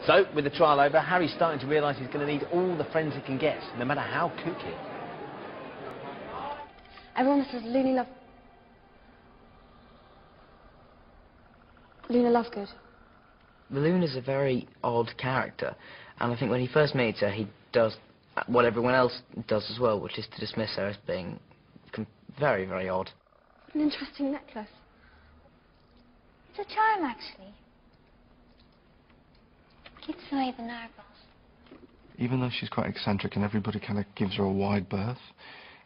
So, with the trial over, Harry's starting to realise he's going to need all the friends he can get, no matter how kooky. Everyone says Luna Lovegood. Luna's a very odd character, and I think when he first meets her, he does what everyone else does as well, which is to dismiss her as being very, very odd. An interesting necklace. It's a charm, actually. Keeps away the narwhals. Even though she's quite eccentric and everybody kind of gives her a wide berth,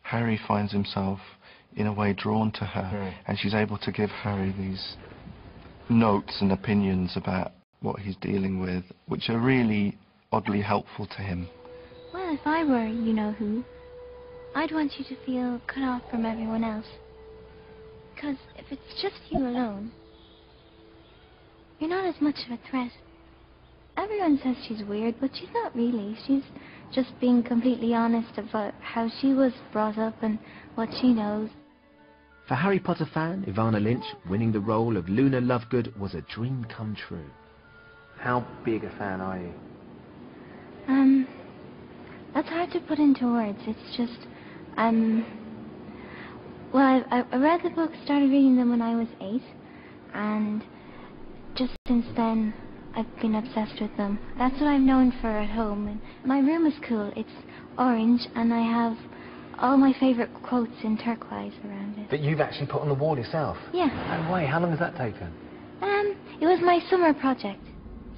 Harry finds himself, in a way, drawn to her, and she's able to give Harry these notes and opinions about what he's dealing with, which are really oddly helpful to him. Well, if I were you-know-who, I'd want you to feel cut off from everyone else. Because if it's just you alone, you're not as much of a threat. Everyone says she's weird, but she's not really. She's just being completely honest about how she was brought up and what she knows. For Harry Potter fan Evanna Lynnch, winning the role of Luna Lovegood was a dream come true. How big a fan are you? That's hard to put into words. It's just, well, I read the books, started reading them when I was 8, and just since then, I've been obsessed with them. That's what I'm known for at home. And my room is cool. It's orange, and I have all my favourite quotes in turquoise around it. That you've actually put on the wall yourself? Yeah. No way. How long has that taken? It was my summer project.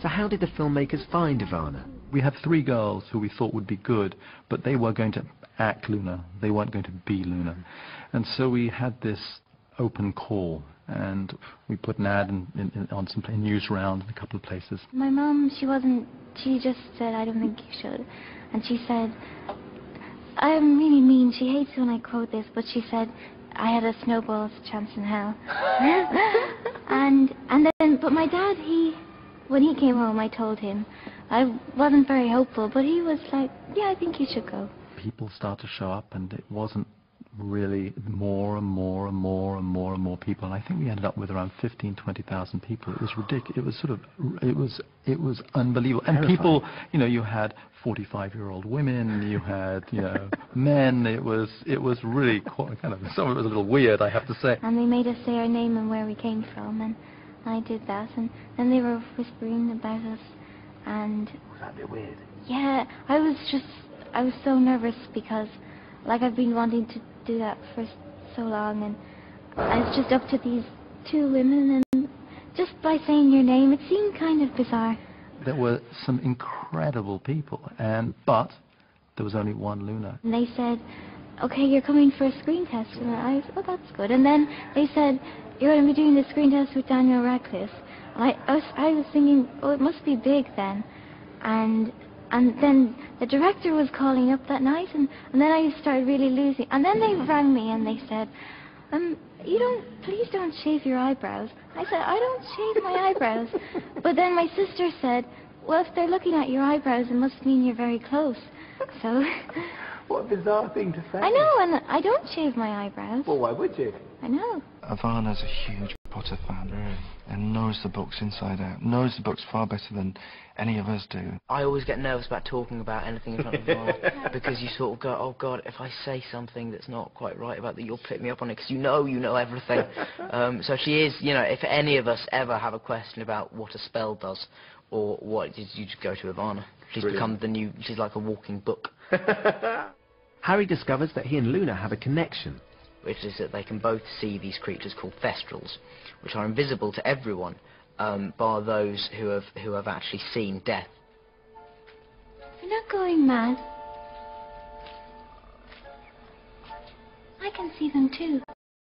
So how did the filmmakers find Evanna? We had 3 girls who we thought would be good, but they were going to act Luna. They weren't going to be Luna. And so we had this open call, and we put an ad on some news round in a couple of places. My mum, she just said, I don't think you should. And she said, I'm really mean, she hates when I quote this, but she said, I had a snowball's chance in hell. But my dad, when he came home, I told him. I wasn't very hopeful, but he was like, yeah, I think you should go. People start to show up, and it wasn't really more and more and more and more and more people. And I think we ended up with around 20,000 people. It was ridiculous. It was sort of, it was unbelievable. And people, you had 45-year-old women, you had, men. It was really quite, kind of, some of it was a little weird, I have to say. And they made us say our name and where we came from, and I did that. And then they were whispering about us, and Was that a bit weird? Yeah, I was so nervous because, like, I've been wanting to do that for so long, and I was just up to these 2 women, and just by saying your name, it seemed kind of bizarre. There were some incredible people, but there was only one Luna. And they said, okay, you're coming for a screen test, and I said, oh, that's good. And then they said, you're going to be doing the screen test with Daniel Radcliffe. And I was thinking, oh, it must be big then. And then the director was calling up that night, and then I started really losing. And then they rang me and they said, please don't shave your eyebrows. I said, I don't shave my eyebrows. But then my sister said, well, if they're looking at your eyebrows, it must mean you're very close. So... What a bizarre thing to say. I know, and I don't shave my eyebrows. Well, why would you? I know. Evanna's a huge Potter fan, and knows the books inside out, knows the books far better than any of us do. I always get nervous about talking about anything in front of Evanna, because you sort of go, oh God, if I say something that's not quite right about that, you'll pick me up on it, because you know everything. So she is, if any of us ever have a question about what a spell does, or what, you just go to Evanna. She's become she's like a walking book. Harry discovers that he and Luna have a connection, which is that they can both see these creatures called Thestrals, which are invisible to everyone, bar those who have actually seen death. You're not going mad. I can see them too.